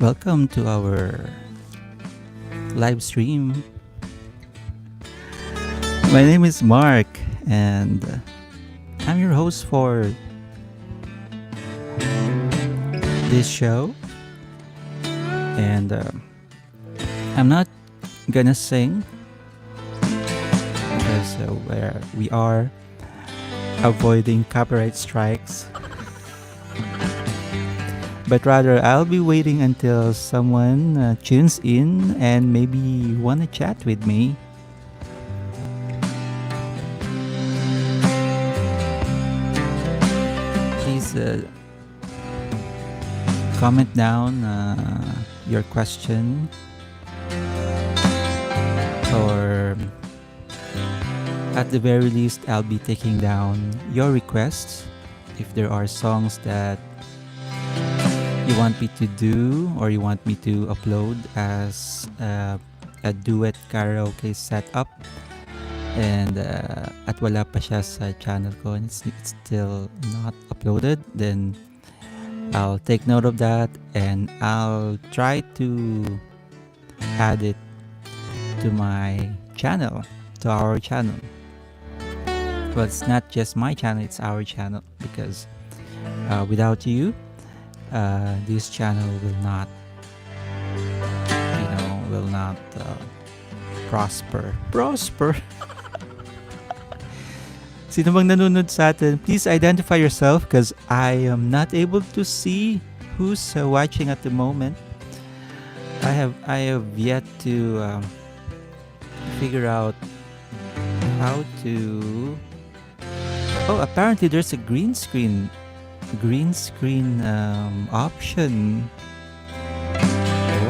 Welcome to our live stream. My name is Mark, and I'm your host for this show. And I'm not gonna sing because where we are avoiding copyright strikes. But rather, I'll be waiting until someone tunes in and maybe wanna chat with me. Please comment down your question, or at the very least, I'll be taking down your requests if there are songs that you want me to do or you want me to upload as a duet karaoke setup, and at wala pa siya sa channel ko and it's still not uploaded, then I'll take note of that and I'll try to add it to my channel, to our channel. Well, it's not just my channel, it's our channel, because without you, this channel will not, will not prosper. Sino bang nanonood sa atin? Please identify yourself because I am not able to see who's watching at the moment. I have yet to figure out how to. Oh, apparently there's a green screen option.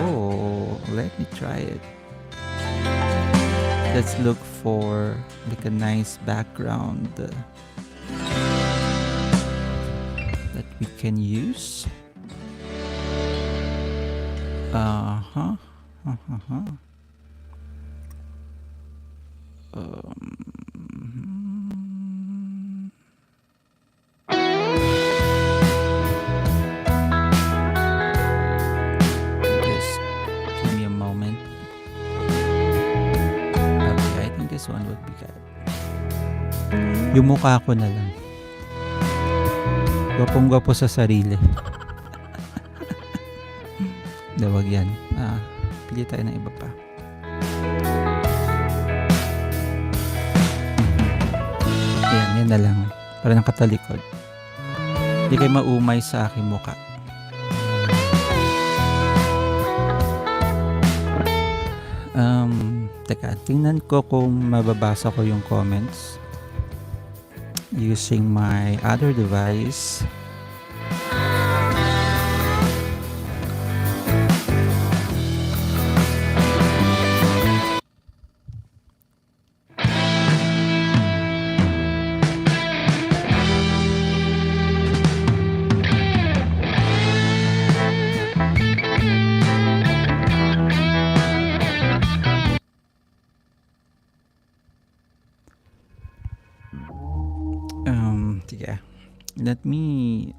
Oh, let me try it. Let's look for like a nice background that we can use. Just give me a moment. Okay, I think this one would be good. Yung mukha ko na lang. Gwapong-gwapo sa sarili. Dawag yan. Pili tayo ng iba pa. Yan na lang. Para nakatalikod. Hindi kayo maumay sa aking mukha. Teka, tingnan ko kung mababasa ko yung comments using my other device. Let me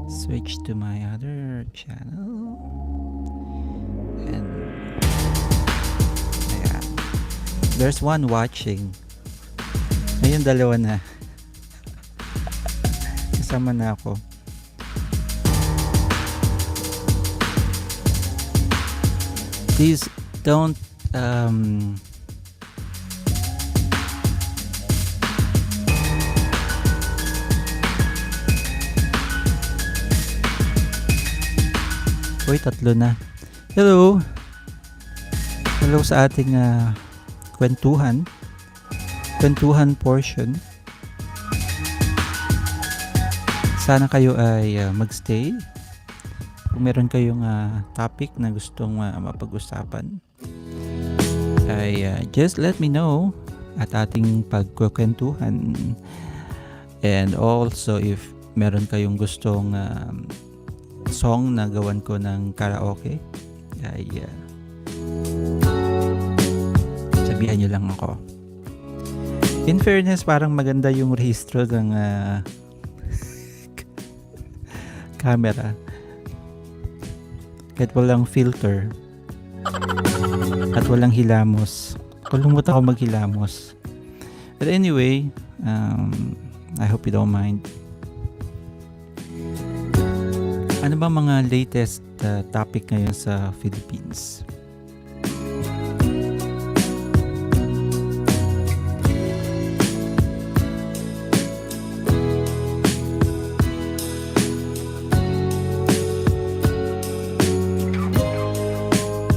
switch to my other channel. And ayan. There's one watching. Ayun, dalawa na. Kasama na ako. Please don't Uy, tatlo na. Hello. Hello sa ating kwentuhan portion. Sana kayo ay magstay. Kung meron kayong topic na gustong mapag-usapan, ay just let me know at ating pagkukwentuhan. And also, if meron kayong gustong song na gawan ko ng karaoke, ay sabihan nyo lang ako. In fairness, parang maganda yung rehistro ng camera. Kahit walang filter at walang hilamos. Kalungkot ako maghilamos. But anyway, I hope you don't mind. Ano ba mga latest topic ngayon sa Philippines?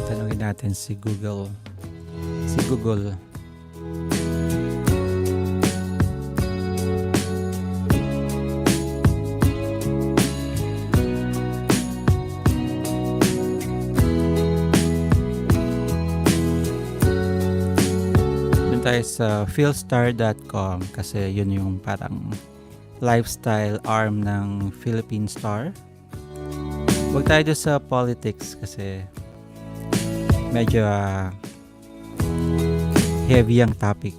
Tanungin natin si Google. Si Google. Tayo sa philstar.com kasi yun yung parang lifestyle arm ng Philippine Star. Huwag tayo doon sa politics kasi medyo heavy ang topic.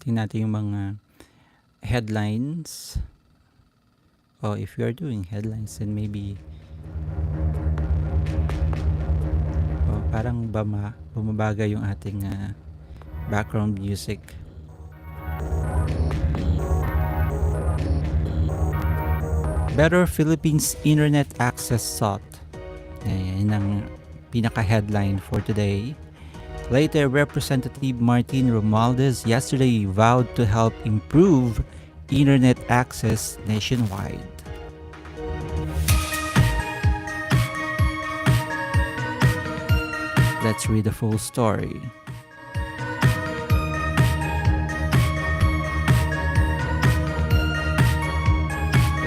Tingnan natin yung mga headlines. If you are doing headlines, then maybe parang bumabaga yung ating background music. Better Philippines Internet Access Sought. Yan ang pinaka-headline for today. Later, Representative Martin Romualdez yesterday vowed to help improve internet access nationwide. Let's read the full story.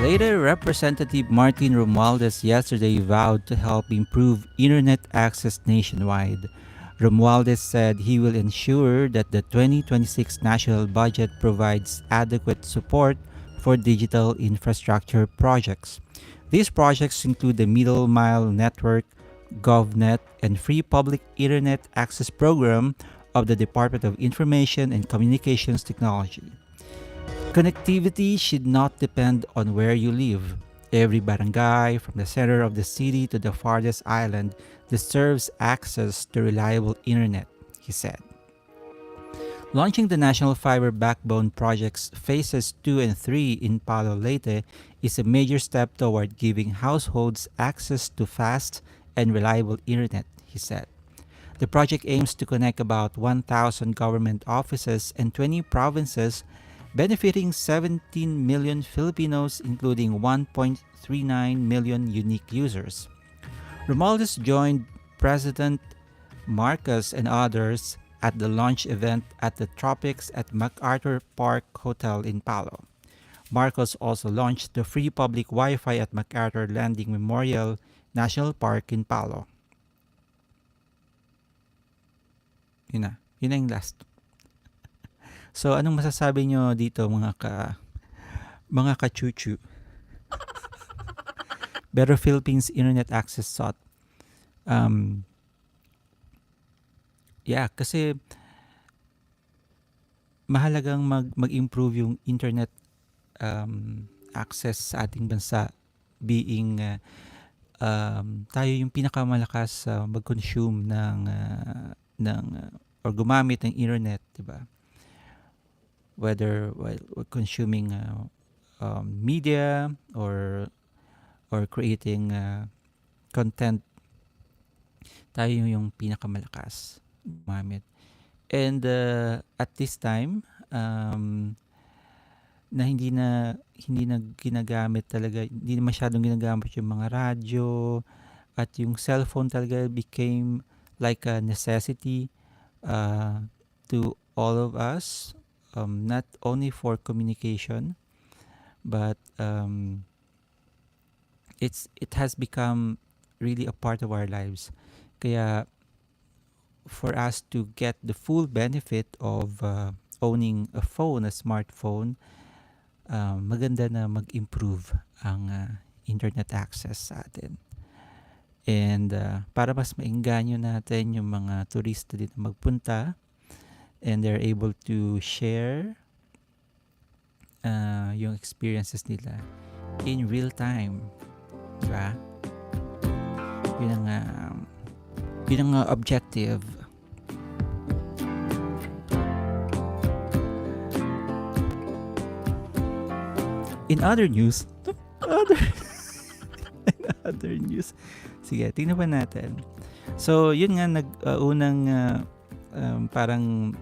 Later, Representative Martin Romualdez yesterday vowed to help improve internet access nationwide. Romualdez said he will ensure that the 2026 national budget provides adequate support for digital infrastructure projects. These projects include the Middle Mile Network, GovNet, and Free Public Internet Access Program of the Department of Information and Communications Technology. Connectivity should not depend on where you live. Every barangay, from the center of the city to the farthest island, deserves access to reliable internet, he said. Launching the National Fiber Backbone Project's Phases 2 and 3 in Palo Leyte is a major step toward giving households access to fast and reliable internet, he said. The project aims to connect about 1,000 government offices and 20 provinces, benefiting 17 million Filipinos, including 1.39 million unique users. Romualdez joined President Marcos and others at the launch event at the Tropics at MacArthur Park Hotel in Palo. Marcos also launched the free public Wi-Fi at MacArthur Landing Memorial National Park in Palo. Yun na yung last. So, anong masasabi nyo dito mga kachuchu? Better Philippines Internet Access Sought. Kasi mahalagang mag-improve yung internet access sa ating bansa, being tayo yung pinakamalakas mag-consume ng or gumamit ng internet, diba? Whether while consuming media or creating content, tayo yung pinakamalakas gumamit. And at this time, na hindi na ginagamit talaga, hindi na masyadong ginagamit yung mga radyo at yung cellphone talaga became like a necessity to all of us, not only for communication, but it has become really a part of our lives. Kaya for us to get the full benefit of owning a phone, a smartphone, maganda na mag-improve ang internet access sa atin. And para mas mainganyo natin yung mga turista dito magpunta, and they're able to share yung experiences nila in real time. Diba? Yun ang objective. In other news, other news. Sige, tingnan pa natin. So, yun nga, unang parang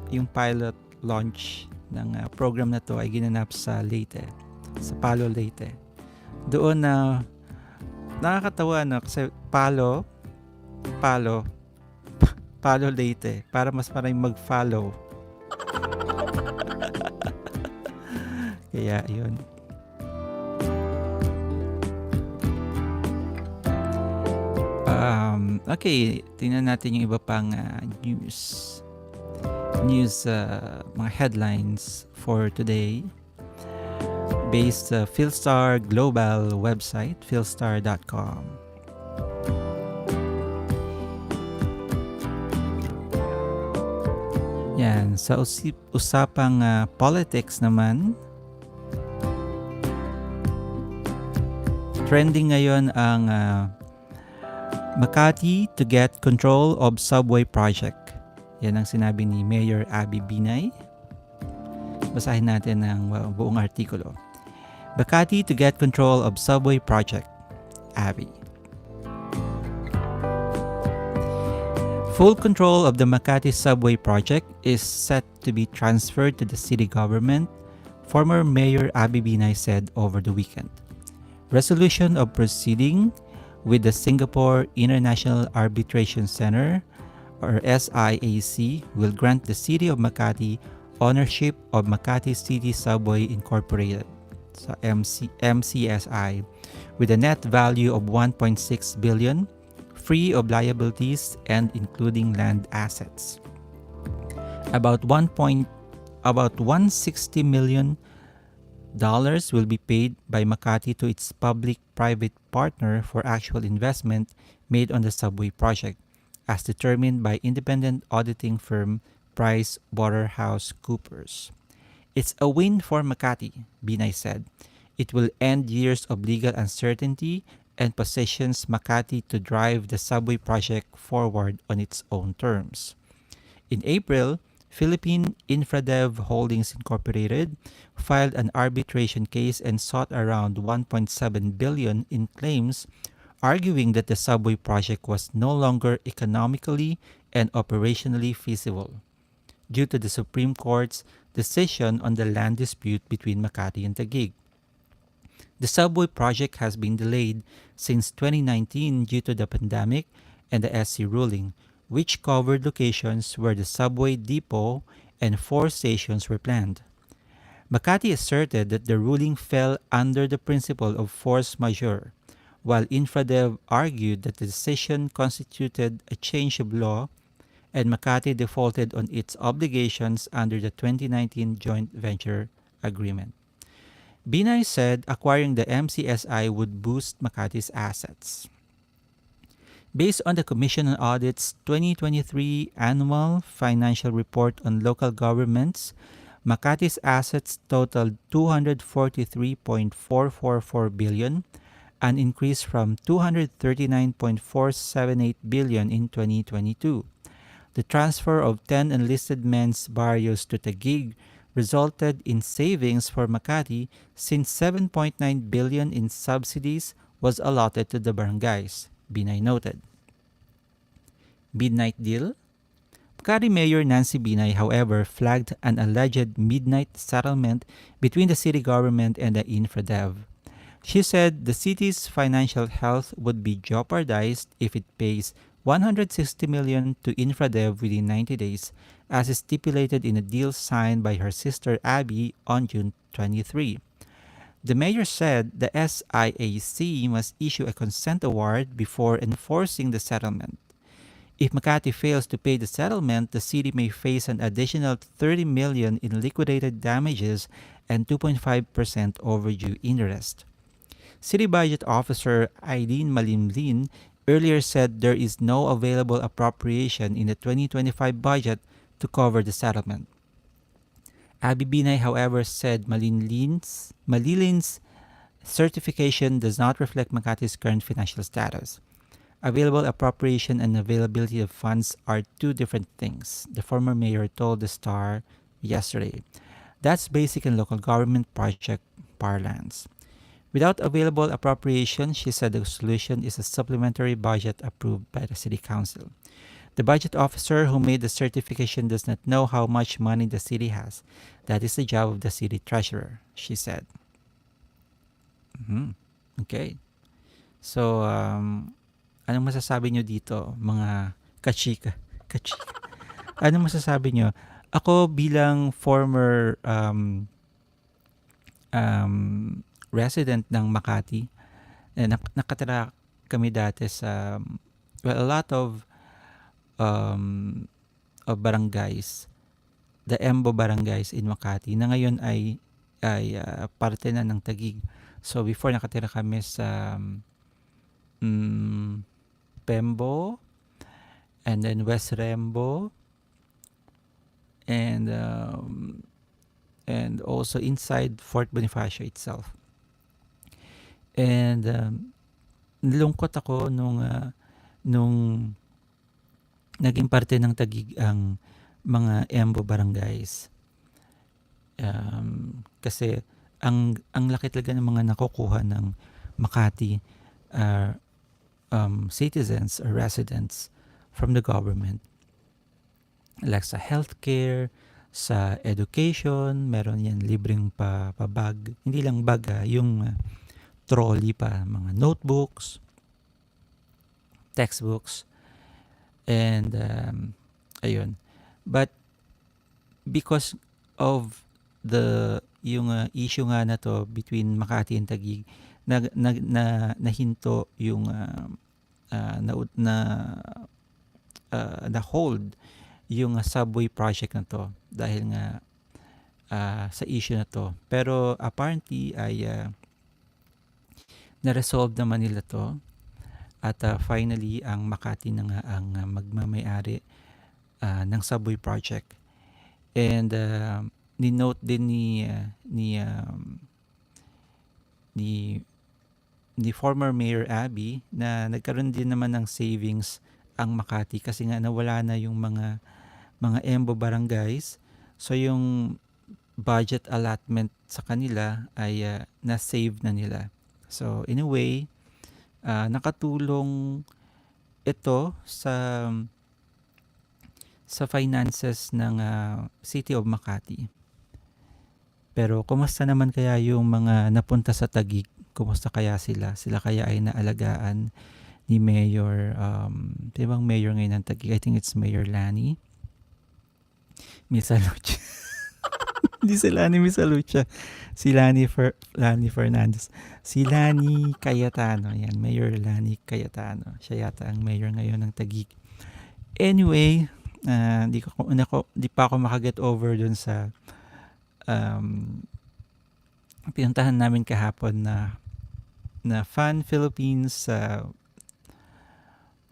yung pilot launch ng program na to ay ginanap sa Leyte, sa Palo, Leyte. Doon na nakakatawa na kasi Palo, Leyte, para mas maraming mag-follow. Kaya, yun. Okay, tingnan natin yung iba pang news, mga headlines for today based sa Philstar Global website, philstar.com. Yan, sa usapang politics naman, trending ngayon ang Makati to get control of subway project. Yan ang sinabi ni Mayor Abby Binay. Basahin natin ang buong artikulo. Makati to get control of subway project. Abby. Full control of the Makati subway project is set to be transferred to the city government, former Mayor Abby Binay said over the weekend. Resolution of proceeding with the Singapore International Arbitration Center, or SIAC, will grant the City of Makati ownership of Makati City Subway Incorporated, so MCSI, with a net value of 1.6 billion, free of liabilities and including land assets. About $160 million will be paid by Makati to its public-private partner for actual investment made on the subway project, as determined by independent auditing firm PricewaterhouseCoopers. It's a win for Makati, Binay said. It will end years of legal uncertainty and positions Makati to drive the subway project forward on its own terms. In April, Philippine Infradev Holdings Incorporated filed an arbitration case and sought around 1.7 billion in claims, arguing that the subway project was no longer economically and operationally feasible due to the Supreme Court's decision on the land dispute between Makati and Taguig. The subway project has been delayed since 2019 due to the pandemic and the SC ruling, which covered locations where the subway depot and 4 stations were planned. Makati asserted that the ruling fell under the principle of force majeure, while Infradev argued that the decision constituted a change of law and Makati defaulted on its obligations under the 2019 joint venture agreement. Binay said acquiring the MCSI would boost Makati's assets. Based on the Commission on Audit's 2023 Annual Financial Report on Local Governments, Makati's assets totaled 243.444 billion, an increase from 239.478 billion in 2022. The transfer of 10 enlisted men's barrios to Taguig resulted in savings for Makati since 7.9 billion in subsidies was allotted to the barangays, Binay noted. Midnight deal? Makati Mayor Nancy Binay, however, flagged an alleged midnight settlement between the city government and the Infradev. She said the city's financial health would be jeopardized if it pays 160 million to Infradev within 90 days, as stipulated in a deal signed by her sister Abby on June 23. The mayor said the SIAC must issue a consent award before enforcing the settlement. If Makati fails to pay the settlement, the city may face an additional 30 million in liquidated damages and 2.5% overdue interest. City Budget Officer Eileen Malimlin earlier said there is no available appropriation in the 2025 budget to cover the settlement. Abby Binay, however, said Malilin's certification does not reflect Makati's current financial status. Available appropriation and availability of funds are two different things, the former mayor told the Star yesterday. That's basic and local government project parlance. Without available appropriation, she said the solution is a supplementary budget approved by the City Council. The budget officer who made the certification does not know how much money the city has. That is the job of the city treasurer, she said. Mhm. Okay. So, anong masasabi nyo dito, mga kachika? Kachika. Anong masasabi nyo? Ako bilang former resident ng Makati, nakatira kami dati sa, well, a lot of barangays, the Embo barangays in Makati, na ngayon ay parte na ng Taguig. So before nakatira kami sa Pembo, and then West Rembo, and also inside Fort Bonifacio itself. And nilungkot ako nung naging parte ng Taguig ang mga Embo barangays. Kasi ang laki talaga ng mga nakukuha ng Makati citizens or residents from the government. Like sa healthcare, sa education, meron yan libreng pa-bag. Hindi lang bag, yung trolley pa, mga notebooks, textbooks, and ayun. But because of yung issue nga na to between Makati and Taguig, nahinto yung na hold yung subway project na to dahil nga sa issue na to. Pero apparently ay na-resolve naman nila to, at finally ang Makati na nga ang magmamayari ng subway project. And ni-note din ni former Mayor Abby na nagkaroon din naman ng savings ang Makati kasi nga nawala na yung mga Embo barangays. So yung budget allotment sa kanila ay na-save na nila. So in a way, nakatulong ito sa finances ng City of Makati. Pero kumusta naman kaya yung mga napunta sa Taguig? Kumusta kaya sila? Sila kaya ay naalagaan ni Mayor, di bang Mayor ngayon ng Taguig? I think it's Mayor Lani Misalucha. Hindi si Lani Misalucha. Si Lani Fernandez. Si Lani Cayetano. Yan, Mayor Lani Cayetano. Siya yata ang mayor ngayon ng Taguig. Anyway, di pa ako makaget over dun sa pinuntahan namin kahapon na Fun Philippines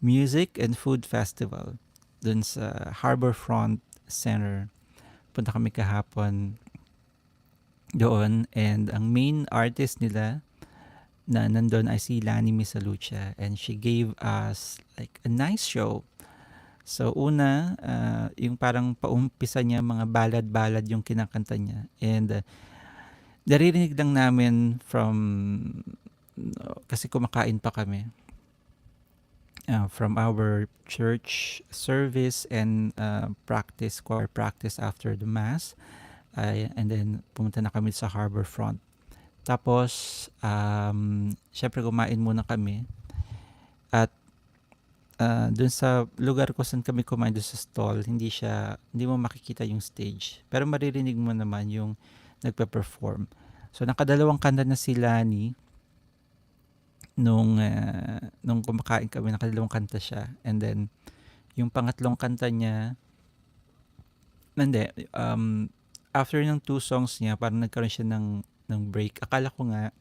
Music and Food Festival dun sa Harborfront Center. Punta kami kahapon doon, and ang main artist nila na nandun ay si Lani Misalucha, and she gave us like a nice show. So una, yung parang paumpisa niya, mga ballad yung kinakanta niya, and naririnig lang namin kasi kumakain pa kami, from our church service and choir practice after the mass, and then pumunta na kami sa Harborfront. Tapos syempre kumain muna kami, at dun sa lugar ko saan kami kumain, dun sa stall, hindi mo makikita yung stage, pero maririnig mo naman yung nagpe-perform. So nakadalawang kanta na si Lani nung kumakain kami, nakadalawang kanta siya, and then Yung pangatlong kanta niya, hindi, after ng two songs niya, parang nagkaroon siya ng break. Akala ko nga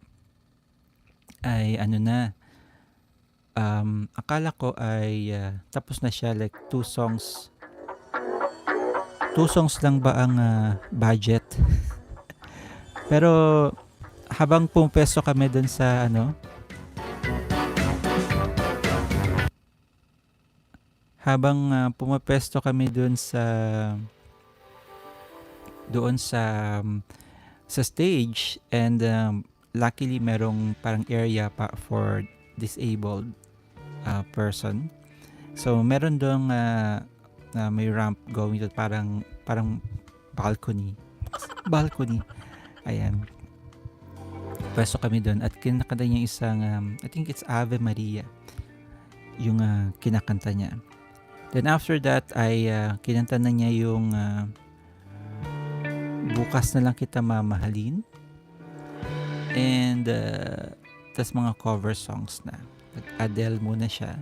ay ano na, akala ko ay tapos na siya, like two songs lang ba ang budget. Pero habang pumesto kami dun sa ano, habang pumepesto kami doon sa stage, and luckily merong parang area pa for disabled person. So meron doon na may ramp going to parang balcony. Ayan. Pwesto kami doon at kinakanta niya isang I think it's Ave Maria yung kinakanta niya. Then after that ay kinanta na niya yung Bukas na lang kita mamahalin, and tas mga cover songs na. Adele muna siya.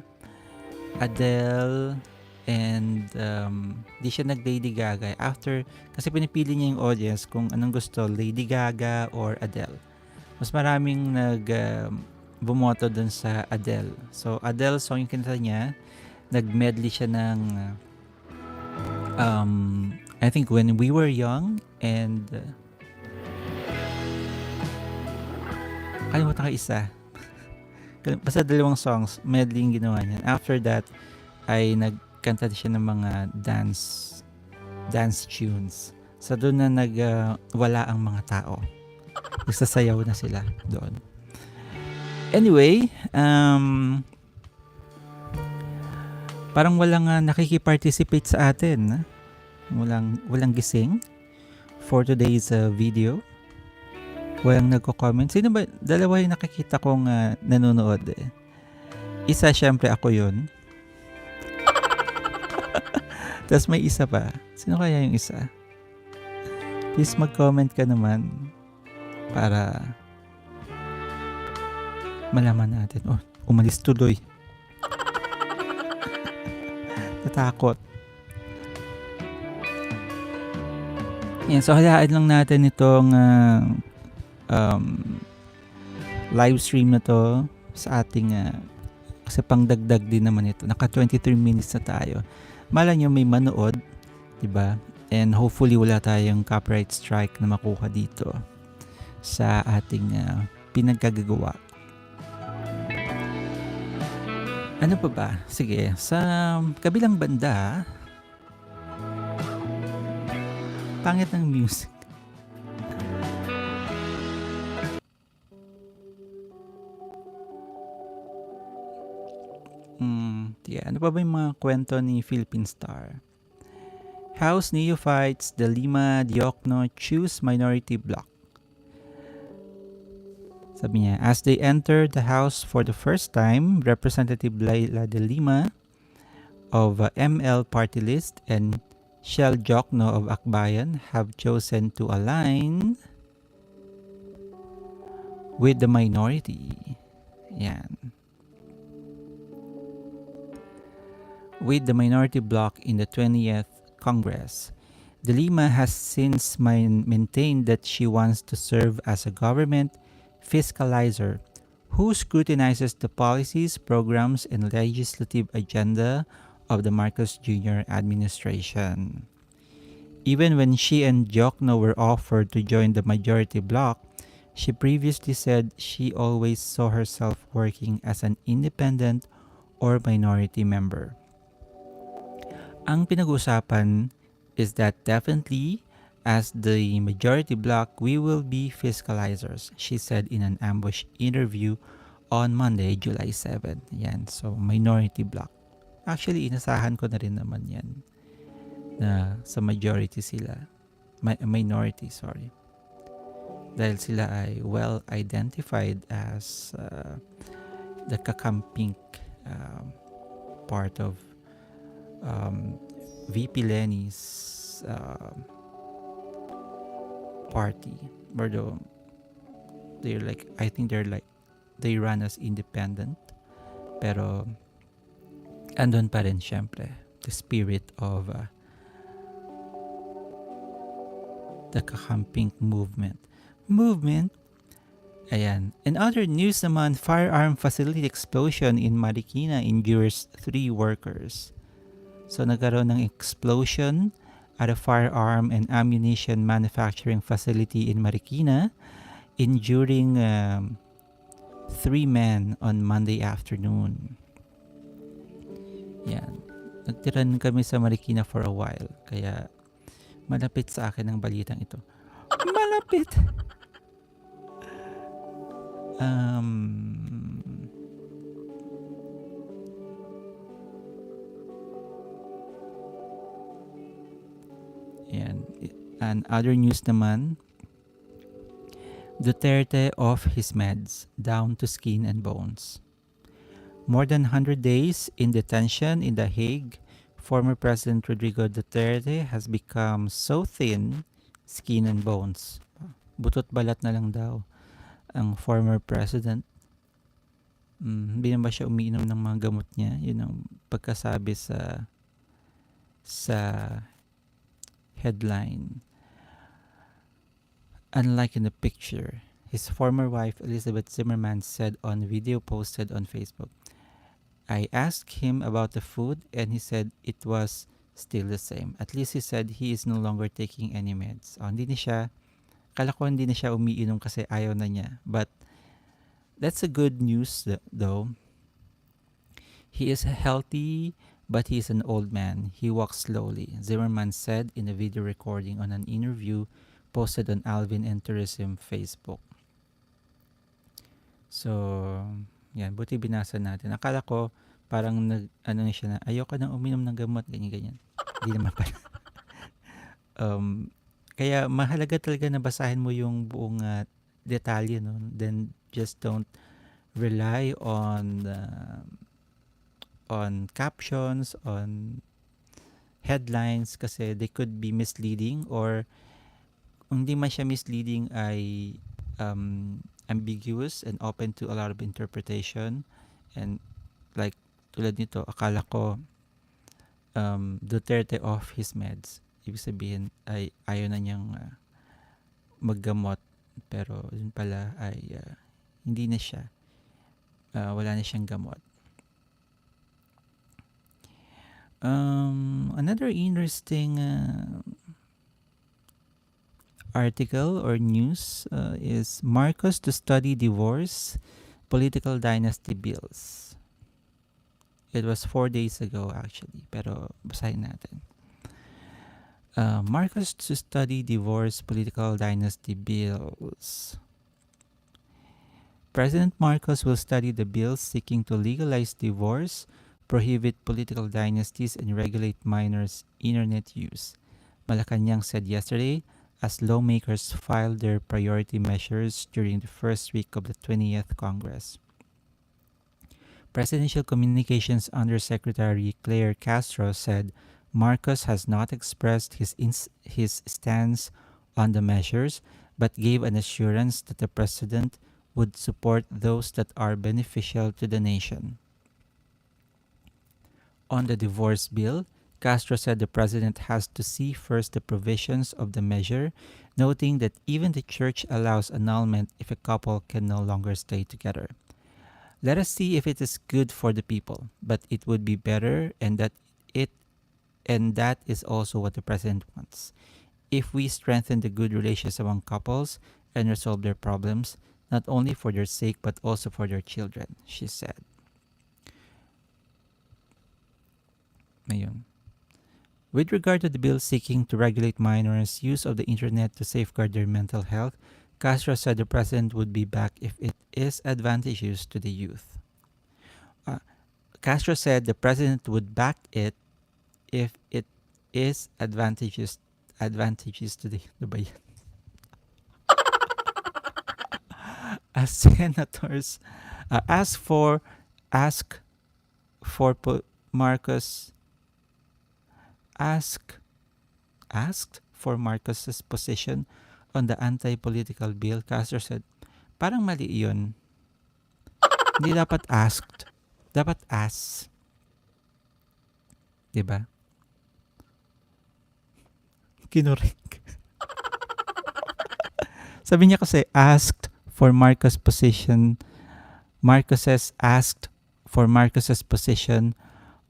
Adele, and di siya nag-Lady Gaga. After, kasi pinipili niya yung audience kung anong gusto, Lady Gaga or Adele. Mas maraming bumoto dun sa Adele. So, Adele song yung kinanta niya, nag-medley siya ng I think When We Were Young, and kalimutan ka isa. Basta dalawang songs, medley yung ginawa niya. After that, ay nagkanta siya ng mga dance tunes. So doon na wala ang mga tao. Nagsasayaw na sila doon. Anyway, parang walang nakikiparticipate sa atin. Walang gising for today's video. Walang nagko-comment. Sino ba? Dalawa yung nakikita kong nanonood eh. Isa, syempre ako yun. Tapos may isa pa. Sino kaya yung isa? Please mag-comment ka naman para malaman natin. Oh, umalis tuloy. Natakot. Yan, so halaan lang natin itong live stream na to sa ating kasi pangdagdag din naman ito. Naka 23 minutes na tayo. Malay nyo may manood, diba? And hopefully wala tayong copyright strike na makuha dito sa ating pinagkagagawa. Ano pa ba? Sige, sa kabilang banda, pangit ng music. Yeah, ano pa ba yung mga kwento ni Philippine Star? House Neophytes de Lima Diokno choose minority bloc. Sabi niya, as they enter the house for the first time, Representative Laila de Lima of ML Party List and Shell Diokno of Akbayan have chosen to align with the minority. Yan. With the minority bloc in the 20th Congress. De Lima has since maintained that she wants to serve as a government fiscalizer who scrutinizes the policies, programs, and legislative agenda of the Marcos Jr. administration. Even when she and Diokno were offered to join the majority bloc, she previously said she always saw herself working as an independent or minority member. Ang pinag-usapan is that definitely, as the majority bloc, we will be fiscalizers, she said in an ambush interview on Monday, July 7. Yan, so minority bloc. Actually, inasahan ko na rin naman yan na sa majority sila. Minority, sorry. Dahil sila ay well identified as the kakampink part of VP Lenny's party. Although they're like, I think they run as independent, pero andun pa rin syempre the spirit of the Kakamping movement. Movement. Ayan. In other news naman, firearm facility explosion in Marikina injures 3 workers. So nagkaroon ng explosion at a firearm and ammunition manufacturing facility in Marikina, injuring 3 men on Monday afternoon. Yan. Nagtiran kami sa Marikina for a while, kaya malapit sa akin ang balitang ito. Malapit! Yan. And other news naman, Duterte off his meds, down to skin and bones. More than 100 days in detention in The Hague, former President Rodrigo Duterte has become so thin, skin and bones. Butot balat na lang daw ang former president. Hindi na ba siya umiinom ng mga gamot niya? Yun ang pagkasabi sa headline. Unlike in the picture, his former wife Elizabeth Zimmerman said on video posted on Facebook, I asked him about the food and he said it was still the same. At least he said he is no longer taking any meds. Hindi na siya, kala ko hindi na siya umiinom kasi ayaw na niya. But that's a good news though. He is healthy, but he is an old man. He walks slowly, Zimmerman said in a video recording on an interview posted on Alvin and Tourism Facebook. So, yan, buti binasa natin. Akala ko parang ano na siya na, ayoko nang uminom ng gamot, ganyan-ganyan. Hindi naman pala. Kaya mahalaga talaga na basahin mo yung buong detalye, no? Then just don't rely on captions, on headlines kasi they could be misleading, or hindi man siya misleading ay ambiguous and open to a lot of interpretation. And like tulad nito, akala ko Duterte off his meds. Ibig sabihin ay ayaw na niyang maggamot, pero yun pala ay hindi na siya. Wala na siyang gamot. Another interesting article or news is Marcos to study divorce, political dynasty bills. It was 4 days ago actually, pero basahin natin. Marcos to study divorce, political dynasty bills. President Marcos will study the bills seeking to legalize divorce, prohibit political dynasties, and regulate minors' internet use, Malacanang said yesterday, as lawmakers filed their priority measures during the first week of the 20th Congress. Presidential Communications Undersecretary Claire Castro said Marcos has not expressed his stance on the measures, but gave an assurance that the president would support those that are beneficial to the nation. On the divorce bill, Castro said the president has to see first the provisions of the measure, noting that even the church allows annulment if a couple can no longer stay together. Let us see if it is good for the people, but it would be better, and that is also what the president wants. If we strengthen the good relations among couples and resolve their problems, not only for their sake but also for their children, she said. Ayun. With regard to the bill seeking to regulate minors' use of the internet to safeguard their mental health, Castro said the president would be back if it is advantageous to the youth. Castro said the president would back it if it is advantageous to the as senators asked for Marcos's position on the anti-political bill. Castro said, parang mali yun. Hindi dapat asked. Dapat asked. Diba? Kinorek. Sabi niya kasi Marcos's asked for Marcos's position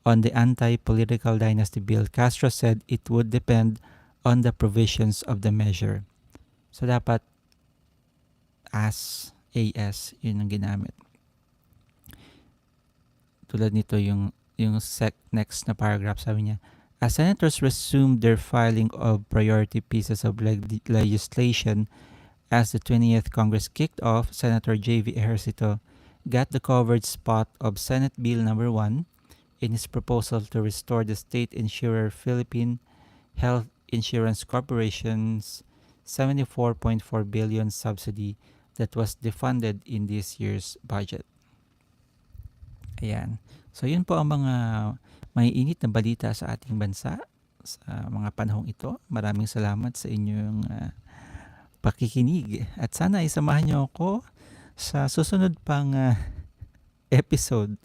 on the anti-political dynasty bill. Castro said it would depend on the provisions of the measure. So dapat AS, yun ang ginamit. Tulad nito yung next na paragraph, sabi niya, as senators resumed their filing of priority pieces of legislation as the 20th Congress kicked off, Senator J.V. Ejercito got the covered spot of Senate Bill No. 1 in his proposal to restore the state insurer Philippine Health Insurance Corporation's 74.4 billion subsidy that was defunded in this year's budget. Ayan. So yun po ang mga maiinit na balita sa ating bansa sa mga panahong ito. Maraming salamat sa inyong pakikinig. At sana isamahan niyo ako sa susunod pang episode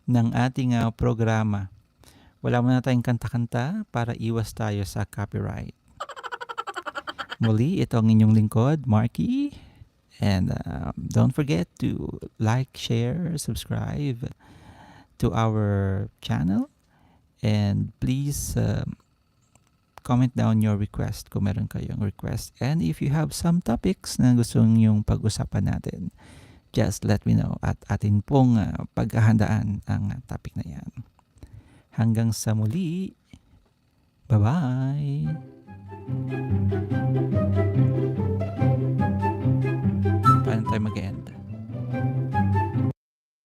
ng ating programa. Wala muna tayong kanta-kanta para iwas tayo sa copyright. Muli, ito ang inyong lingkod, Marky. And don't forget to like, share, subscribe to our channel. And please comment down your request kung meron kayong request. And if you have some topics na gusto nyong pag-usapan natin, just let me know at atin pong paghahandaan ang topic na yan. Hanggang sa muli, bye-bye!